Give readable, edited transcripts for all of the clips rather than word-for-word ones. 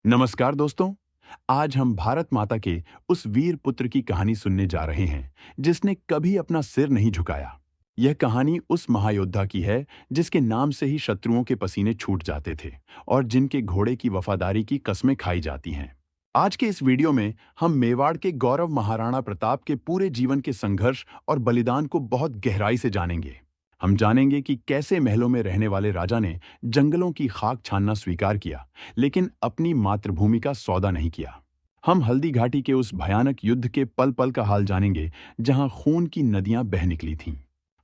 नमस्कार दोस्तों। आज हम भारत माता के उस वीर पुत्र की कहानी सुनने जा रहे हैं जिसने कभी अपना सिर नहीं झुकाया। यह कहानी उस महायोद्धा की है जिसके नाम से ही शत्रुओं के पसीने छूट जाते थे और जिनके घोड़े की वफादारी की कस्में खाई जाती हैं। आज के इस वीडियो में हम मेवाड़ के गौरव महाराणा प्रताप के पूरे जीवन के संघर्ष और बलिदान को बहुत गहराई से जानेंगे। हम जानेंगे कि कैसे महलों में रहने वाले राजा ने जंगलों की खाक छानना स्वीकार किया, लेकिन अपनी मातृभूमि का सौदा नहीं किया। हम हल्दी घाटी के उस भयानक युद्ध के पल पल का हाल जानेंगे जहां खून की नदियां बह निकली थीं।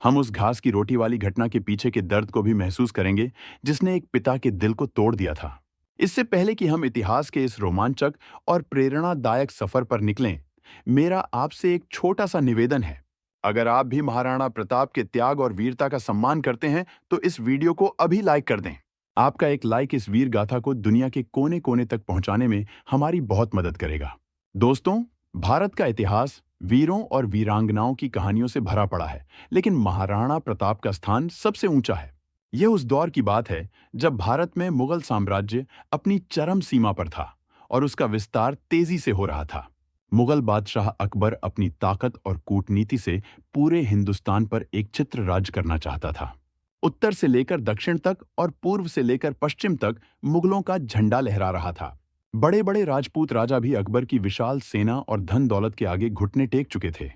हम उस घास की रोटी वाली घटना के पीछे के दर्द को भी महसूस करेंगे जिसने एक पिता के दिल को तोड़ दिया था। इससे पहले कि हम इतिहास के इस रोमांचक और प्रेरणादायक सफर पर निकलें, मेरा आपसे एक छोटा सा निवेदन है। अगर आप भी महाराणा प्रताप के त्याग और वीरता का सम्मान करते हैं तो इस वीडियो को अभी लाइक कर दें। आपका एक लाइक इस वीर गाथा को दुनिया के कोने कोने तक पहुंचाने में हमारी बहुत मदद करेगा। दोस्तों, भारत का इतिहास वीरों और वीरांगनाओं की कहानियों से भरा पड़ा है, लेकिन महाराणा प्रताप का स्थान सबसे ऊंचा है। यह उस दौर की बात है जब भारत में मुगल साम्राज्य अपनी चरम सीमा पर था और उसका विस्तार तेजी से हो रहा था। मुगल बादशाह अकबर अपनी ताकत और कूटनीति से पूरे हिंदुस्तान पर एक चित्र राज करना चाहता था। उत्तर से लेकर दक्षिण तक और पूर्व से लेकर पश्चिम तक मुगलों का झंडा लहरा रहा था। बड़े बड़े राजपूत राजा भी अकबर की विशाल सेना और धन दौलत के आगे घुटने टेक चुके थे।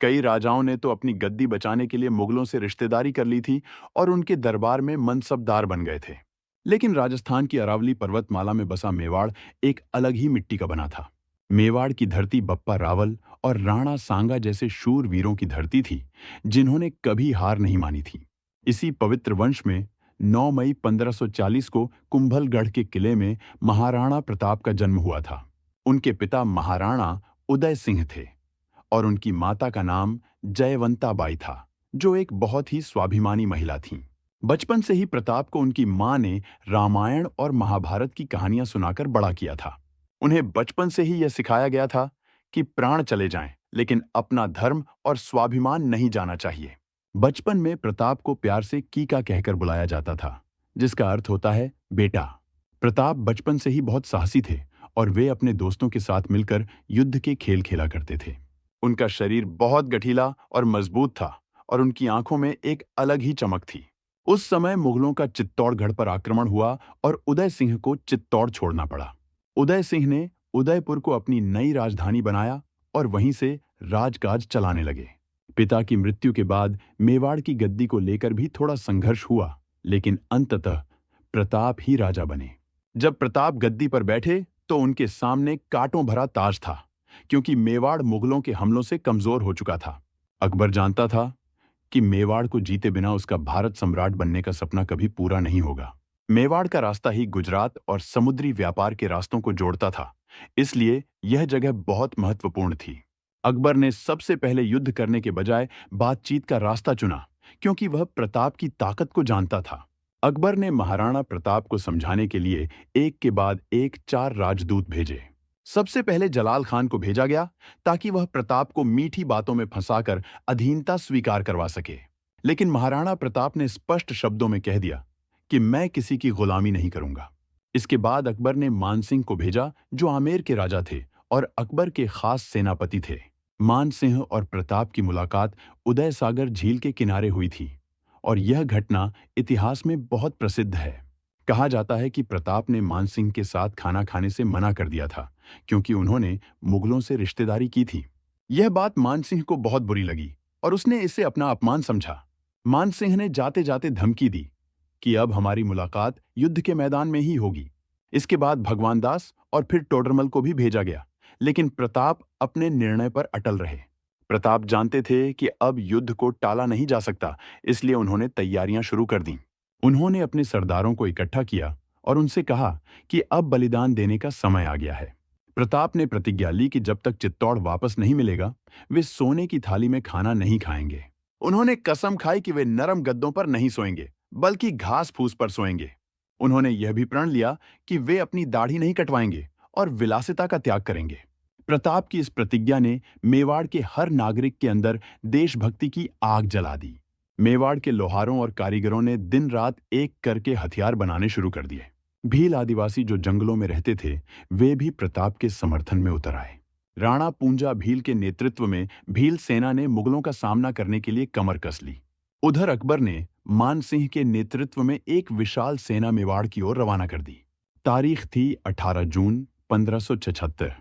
कई राजाओं ने तो अपनी गद्दी बचाने के लिए मुगलों से रिश्तेदारी कर ली थी और उनके दरबार में मनसबदार बन गए थे। लेकिन राजस्थान की अरावली पर्वतमाला में बसा मेवाड़ एक अलग ही मिट्टी का बना था। मेवाड़ की धरती बप्पा रावल और राणा सांगा जैसे शूर वीरों की धरती थी जिन्होंने कभी हार नहीं मानी थी। इसी पवित्र वंश में 9 मई 1540 को कुंभलगढ़ के किले में महाराणा प्रताप का जन्म हुआ था। उनके पिता महाराणा उदय सिंह थे और उनकी माता का नाम जयवंता बाई था, जो एक बहुत ही स्वाभिमानी महिला थीं। बचपन से ही प्रताप को उनकी मां ने रामायण और महाभारत की कहानियां सुनाकर बड़ा किया था। उन्हें बचपन से ही यह सिखाया गया था कि प्राण चले जाएं, लेकिन अपना धर्म और स्वाभिमान नहीं जाना चाहिए। बचपन में प्रताप को प्यार से कीका कहकर बुलाया जाता था, जिसका अर्थ होता है बेटा। प्रताप बचपन से ही बहुत साहसी थे और वे अपने दोस्तों के साथ मिलकर युद्ध के खेल खेला करते थे। उनका शरीर बहुत गठीला और मजबूत था और उनकी आंखों में एक अलग ही चमक थी। उस समय मुगलों का चित्तौड़गढ़ पर आक्रमण हुआ और उदय सिंह को चित्तौड़ छोड़ना पड़ा। उदय सिंह ने उदयपुर को अपनी नई राजधानी बनाया और वहीं से राजकाज चलाने लगे। पिता की मृत्यु के बाद मेवाड़ की गद्दी को लेकर भी थोड़ा संघर्ष हुआ, लेकिन अंततः प्रताप ही राजा बने। जब प्रताप गद्दी पर बैठे तो उनके सामने कांटों भरा ताज था, क्योंकि मेवाड़ मुगलों के हमलों से कमजोर हो चुका था। अकबर जानता था कि मेवाड़ को जीते बिना उसका भारत सम्राट बनने का सपना कभी पूरा नहीं होगा। मेवाड़ का रास्ता ही गुजरात और समुद्री व्यापार के रास्तों को जोड़ता था, इसलिए यह जगह बहुत महत्वपूर्ण थी। अकबर ने सबसे पहले युद्ध करने के बजाय बातचीत का रास्ता चुना, क्योंकि वह प्रताप की ताकत को जानता था। अकबर ने महाराणा प्रताप को समझाने के लिए एक के बाद एक 4 राजदूत भेजे। सबसे पहले जलाल खान को भेजा गया ताकि वह प्रताप को मीठी बातों में फंसाकर अधीनता स्वीकार करवा सके। लेकिन महाराणा प्रताप ने स्पष्ट शब्दों में कह दिया कि मैं किसी की गुलामी नहीं करूंगा। इसके बाद अकबर ने मानसिंह को भेजा, जो आमेर के राजा थे और अकबर के खास सेनापति थे। मानसिंह और प्रताप की मुलाकात उदय सागर झील के किनारे हुई थी और यह घटना इतिहास में बहुत प्रसिद्ध है। कहा जाता है कि प्रताप ने मानसिंह के साथ खाना खाने से मना कर दिया था, क्योंकि उन्होंने मुगलों से रिश्तेदारी की थी। यह बात मानसिंह को बहुत बुरी लगी और उसने इसे अपना अपमान समझा। मानसिंह ने जाते जाते धमकी दी कि अब हमारी मुलाकात युद्ध के मैदान में ही होगी। इसके बाद भगवान दास और फिर टोडरमल को भी भेजा गया, लेकिन प्रताप अपने निर्णय पर अटल रहे। प्रताप जानते थे कि अब युद्ध को टाला नहीं जा सकता, इसलिए उन्होंने तैयारियां शुरू कर दी। उन्होंने अपने सरदारों को इकट्ठा किया और उनसे कहा कि अब बलिदान देने का समय आ गया है। प्रताप ने प्रतिज्ञा ली कि जब तक चित्तौड़ वापस नहीं मिलेगा, वे सोने की थाली में खाना नहीं खाएंगे। उन्होंने कसम खाई कि वे नरम गद्दों पर नहीं सोएंगे, बल्कि घास फूस पर सोएंगे। उन्होंने यह भी प्रण लिया कि वे अपनी दाढ़ी नहीं कटवाएंगे और विलासिता का त्याग करेंगे। प्रताप की इस प्रतिज्ञा ने मेवाड़ के हर नागरिक के अंदर देशभक्ति की आग जला दी। मेवाड़ के लोहारों और कारीगरों ने दिन रात एक करके हथियार बनाने शुरू कर दिए। भील आदिवासी जो जंगलों में रहते थे, वे भी प्रताप के समर्थन में उतर आए। राणा पूंजा भील के नेतृत्व में भील सेना ने मुगलों का सामना करने के लिए कमर कस ली। उधर अकबर ने मान सिंह के नेतृत्व में एक विशाल सेना मेवाड़ की ओर रवाना कर दी। तारीख थी 18 जून 1576,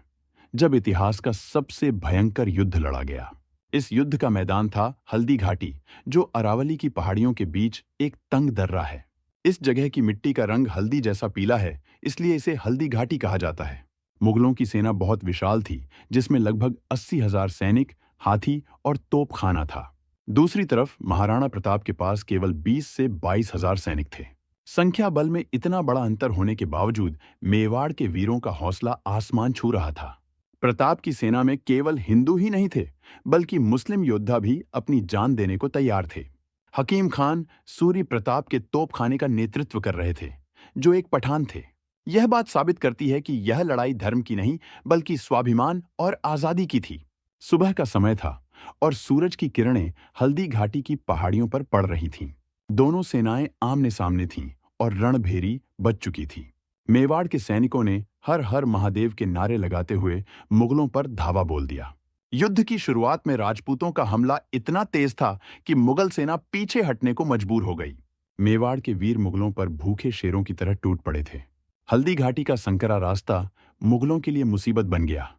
जब इतिहास का सबसे भयंकर युद्ध लड़ा गया। इस युद्ध का मैदान था हल्दी घाटी, जो अरावली की पहाड़ियों के बीच एक तंग दर्रा है। इस जगह की मिट्टी का रंग हल्दी जैसा पीला है, इसलिए इसे हल्दी घाटी कहा जाता है। मुगलों की सेना बहुत विशाल थी, जिसमें लगभग 80,000 सैनिक, हाथी और तोपखाना था। दूसरी तरफ महाराणा प्रताप के पास केवल 20 से 22,000 सैनिक थे। संख्या बल में इतना बड़ा अंतर होने के बावजूद मेवाड़ के वीरों का हौसला आसमान छू रहा था। प्रताप की सेना में केवल हिंदू ही नहीं थे, बल्कि मुस्लिम योद्धा भी अपनी जान देने को तैयार थे। हकीम खान सूरी प्रताप के तोपखाने का नेतृत्व कर रहे थे, जो एक पठान थे। यह बात साबित करती है कि यह लड़ाई धर्म की नहीं, बल्कि स्वाभिमान और आजादी की थी। सुबह का समय था और सूरज की किरणें हल्दी घाटी की पहाड़ियों पर पड़ रही थीं। दोनों सेनाएं आमने सामने थीं और रणभेरी बज चुकी थी। मेवाड़ के सैनिकों ने हर हर महादेव के नारे लगाते हुए मुगलों पर धावा बोल दिया। युद्ध की शुरुआत में राजपूतों का हमला इतना तेज था कि मुगल सेना पीछे हटने को मजबूर हो गई। मेवाड़ के वीर मुगलों पर भूखे शेरों की तरह टूट पड़े थे। हल्दी घाटी का संकरा रास्ता मुगलों के लिए मुसीबत बन गया,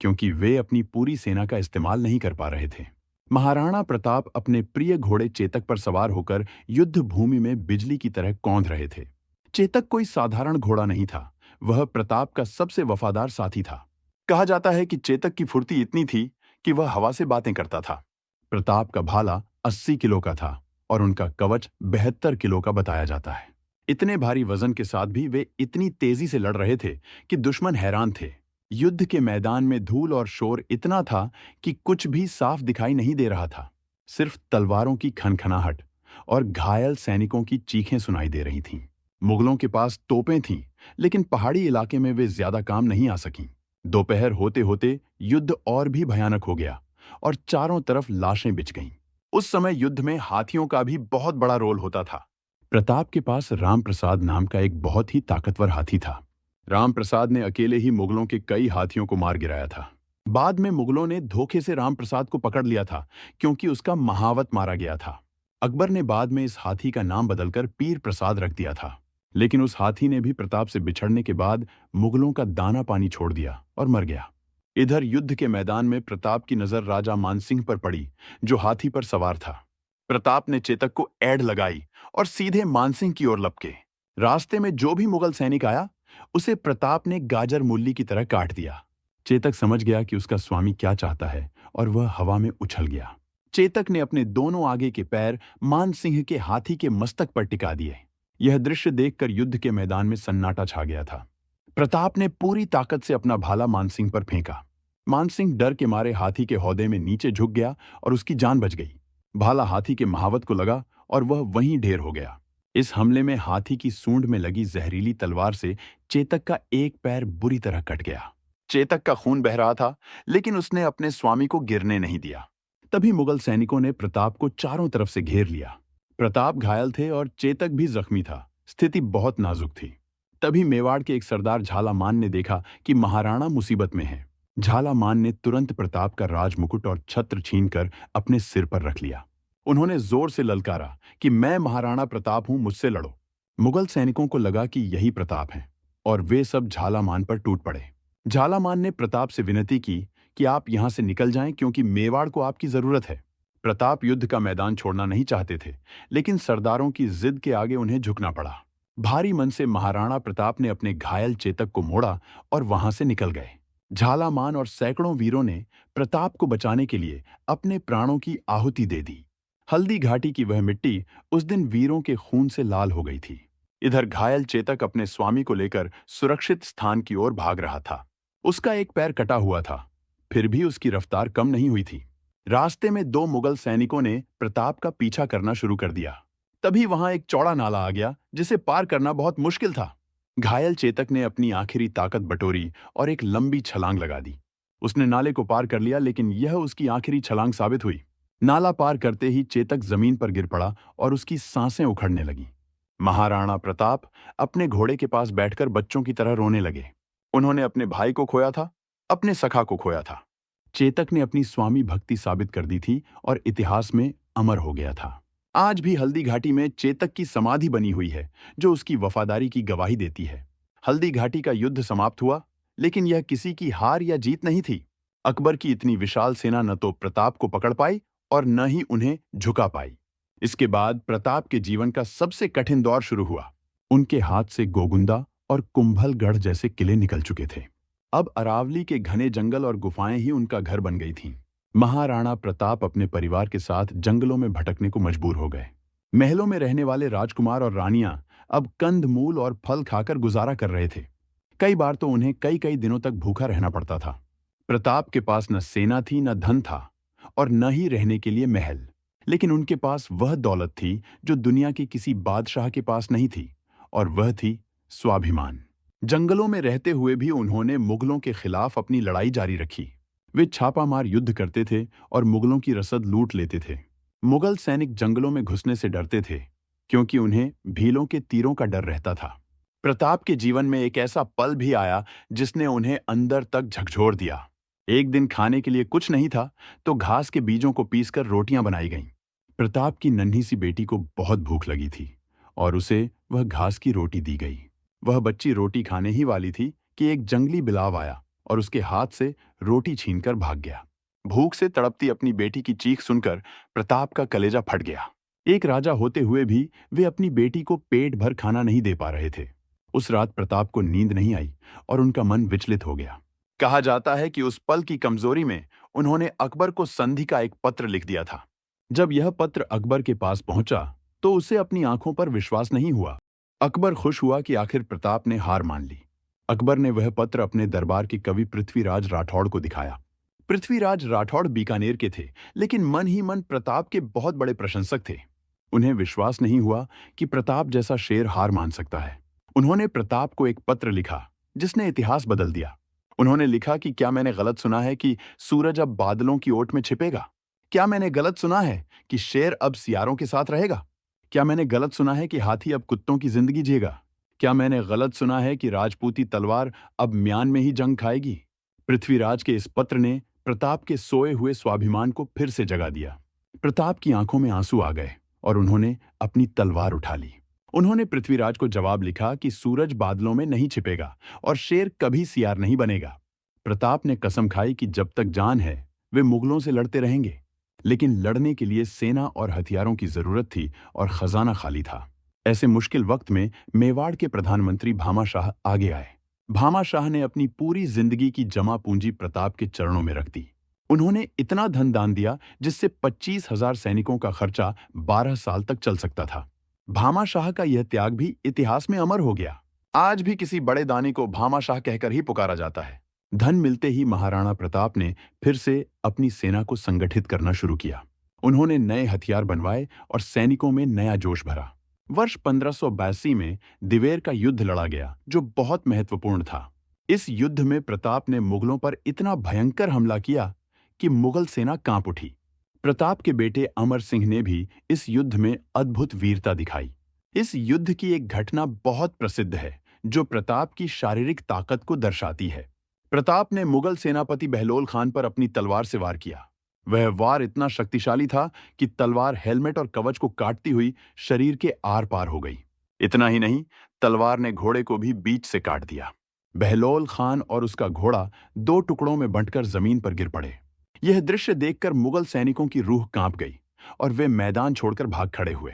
क्योंकि वे अपनी पूरी सेना का इस्तेमाल नहीं कर पा रहे थे। महाराणा प्रताप अपने प्रिय घोड़े चेतक पर सवार होकर युद्ध भूमि में बिजली की तरह कौंध रहे थे। चेतक कोई साधारण घोड़ा नहीं था, वह प्रताप का सबसे वफादार साथी था। कहा जाता है कि चेतक की फुर्ती इतनी थी कि वह हवा से बातें करता था। प्रताप का भाला 80 किलो का था और उनका कवच 72 किलो का बताया जाता है। इतने भारी वजन के साथ भी वे इतनी तेजी से लड़ रहे थे कि दुश्मन हैरान थे। युद्ध के मैदान में धूल और शोर इतना था कि कुछ भी साफ दिखाई नहीं दे रहा था। सिर्फ तलवारों की खनखनाहट और घायल सैनिकों की चीखें सुनाई दे रही थीं। मुगलों के पास तोपें थीं, लेकिन पहाड़ी इलाके में वे ज्यादा काम नहीं आ सकीं। दोपहर होते होते युद्ध और भी भयानक हो गया और चारों तरफ लाशें बिछ गईं। उस समय युद्ध में हाथियों का भी बहुत बड़ा रोल होता था। प्रताप के पास राम प्रसाद नाम का एक बहुत ही ताकतवर हाथी था। राम प्रसाद ने अकेले ही मुगलों के कई हाथियों को मार गिराया था। बाद में मुगलों ने धोखे से राम प्रसाद को पकड़ लिया था, क्योंकि उसका महावत मारा गया था। अकबर ने बाद में इस हाथी का नाम बदलकर पीर प्रसाद रख दिया था। लेकिन उस हाथी ने भी प्रताप से बिछड़ने के बाद मुगलों का दाना पानी छोड़ दिया और मर गया। इधर युद्ध के मैदान में प्रताप की नजर राजा मानसिंह पर पड़ी, जो हाथी पर सवार था। प्रताप ने चेतक को ऐड लगाई और सीधे मानसिंह की ओर लपके। रास्ते में जो भी मुगल सैनिक आया, उसे प्रताप ने गाजर मूली की तरह काट दिया। चेतक समझ गया कि उसका स्वामी क्या चाहता है और वह हवा में उछल गया। चेतक ने अपने दोनों आगे के पैर मानसिंह के हाथी के मस्तक पर टिका दिए। यह दृश्य देखकर युद्ध के मैदान में सन्नाटा छा गया था। प्रताप ने पूरी ताकत से अपना भाला मानसिंह पर फेंका। मानसिंह डर के मारे हाथी के हौदे में नीचे झुक गया और उसकी जान बच गई। भाला हाथी के महावत को लगा और वह वहीं ढेर हो गया। इस हमले में हाथी की सूंड में लगी जहरीली तलवार से चेतक का एक पैर बुरी तरह कट गया। चेतक का खून बह रहा था, लेकिन उसने अपने स्वामी को गिरने नहीं दिया। तभी मुगल सैनिकों ने प्रताप को चारों तरफ से घेर लिया। प्रताप घायल थे और चेतक भी जख्मी था। स्थिति बहुत नाजुक थी। तभी मेवाड़ के एक सरदार झालामान ने देखा कि महाराणा मुसीबत में है। झालामान ने तुरंत प्रताप का राजमुकुट और छत्र छीनकर अपने सिर पर रख लिया। उन्होंने जोर से ललकारा कि मैं महाराणा प्रताप हूं, मुझसे लड़ो। मुगल सैनिकों को लगा कि यही प्रताप है और वे सब झालामान पर टूट पड़े। झालामान ने प्रताप से विनती की कि आप यहां से निकल जाएं, क्योंकि मेवाड़ को आपकी जरूरत है। प्रताप युद्ध का मैदान छोड़ना नहीं चाहते थे, लेकिन सरदारों की जिद के आगे उन्हें झुकना पड़ा। भारी मन से महाराणा प्रताप ने अपने घायल चेतक को मोड़ा और वहां से निकल गए। झालामान और सैकड़ों वीरों ने प्रताप को बचाने के लिए अपने प्राणों की आहुति दे दी। हल्दी घाटी की वह मिट्टी उस दिन वीरों के खून से लाल हो गई थी। इधर घायल चेतक अपने स्वामी को लेकर सुरक्षित स्थान की ओर भाग रहा था। उसका एक पैर कटा हुआ था, फिर भी उसकी रफ्तार कम नहीं हुई थी। रास्ते में दो मुगल सैनिकों ने प्रताप का पीछा करना शुरू कर दिया। तभी वहां एक चौड़ा नाला आ गया, जिसे पार करना बहुत मुश्किल था। घायल चेतक ने अपनी आखिरी ताकत बटोरी और एक लंबी छलांग लगा दी। उसने नाले को पार कर लिया, लेकिन यह उसकी आखिरी छलांग साबित हुई। नाला पार करते ही चेतक जमीन पर गिर पड़ा और उसकी सांसें उखड़ने लगीं। महाराणा प्रताप अपने घोड़े के पास बैठकर बच्चों की तरह रोने लगे। उन्होंने अपने भाई को खोया था, अपने सखा को खोया था। चेतक ने अपनी स्वामी भक्ति साबित कर दी थी और इतिहास में अमर हो गया था। आज भी हल्दी घाटी में चेतक की समाधि बनी हुई है, जो उसकी वफादारी की गवाही देती है। हल्दी घाटी का युद्ध समाप्त हुआ, लेकिन यह किसी की हार या जीत नहीं थी। अकबर की इतनी विशाल सेना न तो प्रताप को पकड़ पाई और न ही उन्हें झुका पाई। इसके बाद प्रताप के जीवन का सबसे कठिन दौर शुरू हुआ। उनके हाथ से गोगुंदा और कुंभलगढ़ जैसे किले निकल चुके थे। अब अरावली के घने जंगल और गुफाएं ही उनका घर बन गई थीं। महाराणा प्रताप अपने परिवार के साथ जंगलों में भटकने को मजबूर हो गए। महलों में रहने वाले राजकुमार और रानियां अब कंद मूल और फल खाकर गुजारा कर रहे थे। कई बार तो उन्हें कई कई दिनों तक भूखा रहना पड़ता था। प्रताप के पास न सेना थी, न धन था और न ही रहने के लिए महल। लेकिन उनके पास वह दौलत थी जो दुनिया के किसी बादशाह के पास नहीं थी, और वह थी स्वाभिमान। जंगलों में रहते हुए भी उन्होंने मुगलों के खिलाफ अपनी लड़ाई जारी रखी। वे छापामार युद्ध करते थे और मुगलों की रसद लूट लेते थे। मुगल सैनिक जंगलों में घुसने से डरते थे, क्योंकि उन्हें भीलों के तीरों का डर रहता था। प्रताप के जीवन में एक ऐसा पल भी आया जिसने उन्हें अंदर तक झकझोर दिया। एक दिन खाने के लिए कुछ नहीं था, तो घास के बीजों को पीसकर रोटियां बनाई गईं। प्रताप की नन्ही सी बेटी को बहुत भूख लगी थी और उसे वह घास की रोटी दी गई। वह बच्ची रोटी खाने ही वाली थी कि एक जंगली बिलाव आया और उसके हाथ से रोटी छीनकर भाग गया। भूख से तड़पती अपनी बेटी की चीख सुनकर प्रताप का कलेजा फट गया। एक राजा होते हुए भी वे अपनी बेटी को पेट भर खाना नहीं दे पा रहे थे। उस रात प्रताप को नींद नहीं आई और उनका मन विचलित हो गया। कहा जाता है कि उस पल की कमजोरी में उन्होंने अकबर को संधि का एक पत्र लिख दिया था। जब यह पत्र अकबर के पास पहुंचा तो उसे अपनी आंखों पर विश्वास नहीं हुआ। अकबर खुश हुआ कि आखिर प्रताप ने हार मान ली। अकबर ने वह पत्र अपने दरबार के कवि पृथ्वीराज राठौड़ को दिखाया। पृथ्वीराज राठौड़ बीकानेर के थे, लेकिन मन ही मन प्रताप के बहुत बड़े प्रशंसक थे। उन्हें विश्वास नहीं हुआ कि प्रताप जैसा शेर हार मान सकता है। उन्होंने प्रताप को एक पत्र लिखा जिसने इतिहास बदल दिया। उन्होंने लिखा कि क्या मैंने गलत सुना है कि सूरज अब बादलों की ओट में छिपेगा? क्या मैंने गलत सुना है कि शेर अब सियारों के साथ रहेगा? क्या मैंने गलत सुना है कि हाथी अब कुत्तों की जिंदगी जिएगा? क्या मैंने गलत सुना है कि राजपूती तलवार अब म्यान में ही जंग खाएगी? पृथ्वीराज के इस पत्र ने प्रताप के सोए हुए स्वाभिमान को फिर से जगा दिया। प्रताप की आंखों में आंसू आ गए और उन्होंने अपनी तलवार उठा ली। उन्होंने पृथ्वीराज को जवाब लिखा कि सूरज बादलों में नहीं छिपेगा और शेर कभी सियार नहीं बनेगा। प्रताप ने कसम खाई कि जब तक जान है वे मुगलों से लड़ते रहेंगे। लेकिन लड़ने के लिए सेना और हथियारों की जरूरत थी और खजाना खाली था। ऐसे मुश्किल वक्त में मेवाड़ के प्रधानमंत्री भामाशाह आगे आए। भामाशाह ने अपनी पूरी जिंदगी की जमा पूंजी प्रताप के चरणों में रख दी। उन्होंने इतना धन दान दिया जिससे 25,000 सैनिकों का खर्चा 12 साल तक चल सकता था। भामाशाह का यह त्याग भी इतिहास में अमर हो गया। आज भी किसी बड़े दानी को भामाशाह कहकर ही पुकारा जाता है। धन मिलते ही महाराणा प्रताप ने फिर से अपनी सेना को संगठित करना शुरू किया। उन्होंने नए हथियार बनवाए और सैनिकों में नया जोश भरा। वर्ष 1582 में दिवेर का युद्ध लड़ा गया, जो बहुत महत्वपूर्ण था। इस युद्ध में प्रताप ने मुगलों पर इतना भयंकर हमला किया कि मुगल सेना कांप उठी। प्रताप के बेटे अमर सिंह ने भी इस युद्ध में अद्भुत वीरता दिखाई। इस युद्ध की एक घटना बहुत प्रसिद्ध है, जो प्रताप की शारीरिक ताकत को दर्शाती है। प्रताप ने मुगल सेनापति बहलोल खान पर अपनी तलवार से वार किया। वह वार इतना शक्तिशाली था कि तलवार हेलमेट और कवच को काटती हुई शरीर के आर पार हो गई। इतना ही नहीं, तलवार ने घोड़े को भी बीच से काट दिया। बहलोल खान और उसका घोड़ा 2 टुकड़ों में बंटकर जमीन पर गिर पड़े। यह दृश्य देखकर मुगल सैनिकों की रूह कांप गई और वे मैदान छोड़कर भाग खड़े हुए।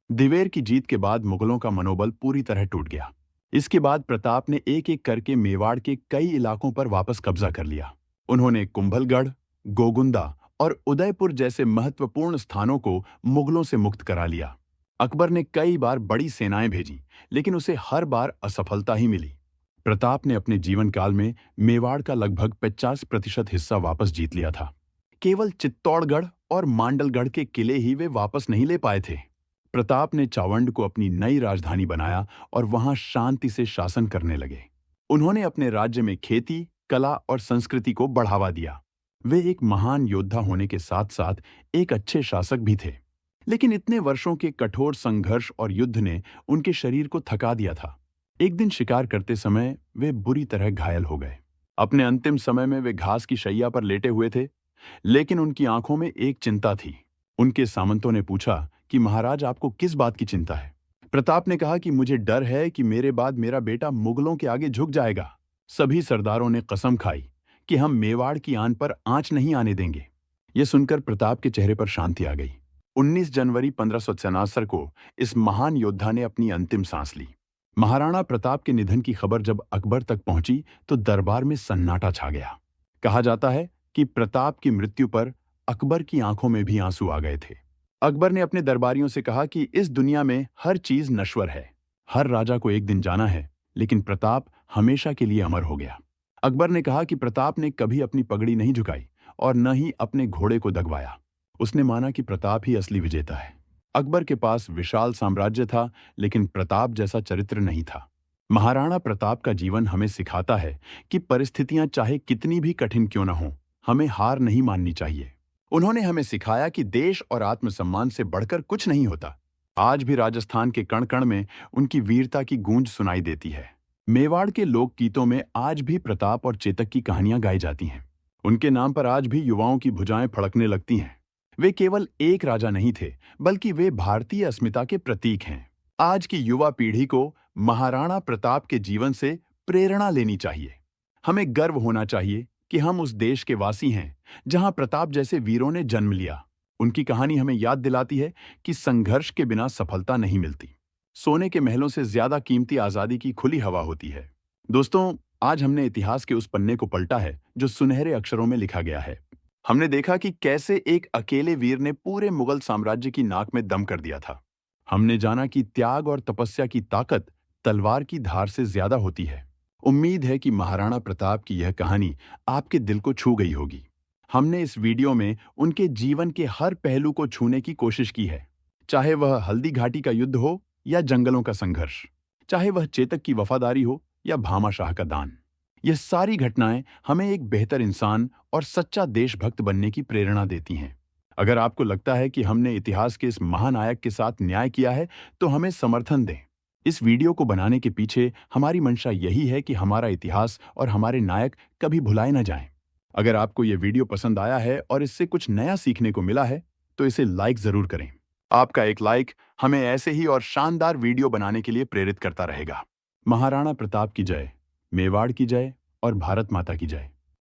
दिवेर की जीत के बाद मुगलों का मनोबल पूरी तरह टूट गया। इसके बाद प्रताप ने एक एक करके मेवाड़ के कई इलाकों पर वापस कब्जा कर लिया। उन्होंने कुंभलगढ़, गोगुंदा और उदयपुर जैसे महत्वपूर्ण स्थानों को मुगलों से मुक्त करा लिया। अकबर ने कई बार बड़ी सेनाएं भेजी, लेकिन उसे हर बार असफलता ही मिली। प्रताप ने अपने जीवन काल में मेवाड़ का लगभग 50% हिस्सा वापस जीत लिया था। केवल चित्तौड़गढ़ और मांडलगढ़ के किले ही वे वापस नहीं ले पाए थे। प्रताप ने चावंड को अपनी नई राजधानी बनाया और वहां शांति से शासन करने लगे। उन्होंने अपने राज्य में खेती, कला और संस्कृति को बढ़ावा दिया। वे एक महान योद्धा होने के साथ साथ एक अच्छे शासक भी थे। लेकिन इतने वर्षों के कठोर संघर्ष और युद्ध ने उनके शरीर को थका दिया था। एक दिन शिकार करते समय वे बुरी तरह घायल हो गए। अपने अंतिम समय में वे घास की शैया पर लेटे हुए थे, लेकिन उनकी आंखों में एक चिंता थी। उनके सामंतों ने पूछा कि महाराज, आपको किस बात की चिंता है? प्रताप ने कहा कि मुझे डर है कि मेरे बाद मेरा बेटा मुगलों के आगे झुक जाएगा। सभी सरदारों ने कसम खाई कि हम मेवाड़ की आन पर आंच नहीं आने देंगे। यह सुनकर प्रताप के चेहरे पर शांति आ गई। 19 जनवरी 1573 को इस महान योद्धा ने अपनी अंतिम सांस ली। महाराणा प्रताप के निधन की खबर जब अकबर तक पहुंची तो दरबार में सन्नाटा छा गया। कहा जाता है कि प्रताप की मृत्यु पर अकबर की आंखों में भी आंसू आ गए थे। अकबर ने अपने दरबारियों से कहा कि इस दुनिया में हर चीज नश्वर है, हर राजा को एक दिन जाना है, लेकिन प्रताप हमेशा के लिए अमर हो गया। अकबर ने कहा कि प्रताप ने कभी अपनी पगड़ी नहीं झुकाई और न ही अपने घोड़े को दगवाया। उसने माना कि प्रताप ही असली विजेता है। अकबर के पास विशाल साम्राज्य था, लेकिन प्रताप जैसा चरित्र नहीं था। महाराणा प्रताप का जीवन हमें सिखाता है कि परिस्थितियां चाहे कितनी भी कठिन क्यों न हों, हमें हार नहीं माननी चाहिए। उन्होंने हमें सिखाया कि देश और आत्मसम्मान से बढ़कर कुछ नहीं होता। आज भी राजस्थान के कण कण में उनकी वीरता की गूंज सुनाई देती है। मेवाड़ के लोक गीतों में आज भी प्रताप और चेतक की कहानियां गाई जाती हैं। उनके नाम पर आज भी युवाओं की भुजाएं फड़कने लगती हैं। वे केवल एक राजा नहीं थे, बल्कि वे भारतीय अस्मिता के प्रतीक हैं। आज की युवा पीढ़ी को महाराणा प्रताप के जीवन से प्रेरणा लेनी चाहिए। हमें गर्व होना चाहिए कि हम उस देश के वासी हैं जहां प्रताप जैसे वीरों ने जन्म लिया। उनकी कहानी हमें याद दिलाती है कि संघर्ष के बिना सफलता नहीं मिलती। सोने के महलों से ज्यादा कीमती आजादी की खुली हवा होती है। दोस्तों, आज हमने इतिहास के उस पन्ने को पलटा है जो सुनहरे अक्षरों में लिखा गया है। हमने देखा कि कैसे एक अकेले वीर ने पूरे मुगल साम्राज्य की नाक में दम कर दिया था। हमने जाना कि त्याग और तपस्या की ताकत तलवार की धार से ज्यादा होती है। उम्मीद है कि महाराणा प्रताप की यह कहानी आपके दिल को छू गई होगी। हमने इस वीडियो में उनके जीवन के हर पहलू को छूने की कोशिश की है, चाहे वह हल्दी घाटी का युद्ध हो या जंगलों का संघर्ष, चाहे वह चेतक की वफादारी हो या भामाशाह का दान। यह सारी घटनाएं हमें एक बेहतर इंसान और सच्चा देशभक्त बनने की प्रेरणा देती हैं। अगर आपको लगता है कि हमने इतिहास के इस महानायक के साथ न्याय किया है, तो हमें समर्थन दें। इस वीडियो को बनाने के पीछे हमारी मंशा यही है कि हमारा इतिहास और हमारे नायक कभी भुलाए न जाएं। अगर आपको यह वीडियो पसंद आया है और इससे कुछ नया सीखने को मिला है, तो इसे लाइक जरूर करें। आपका एक लाइक हमें ऐसे ही और शानदार वीडियो बनाने के लिए प्रेरित करता रहेगा। महाराणा प्रताप की जय, मेवाड़ की जय और भारत माता की जय।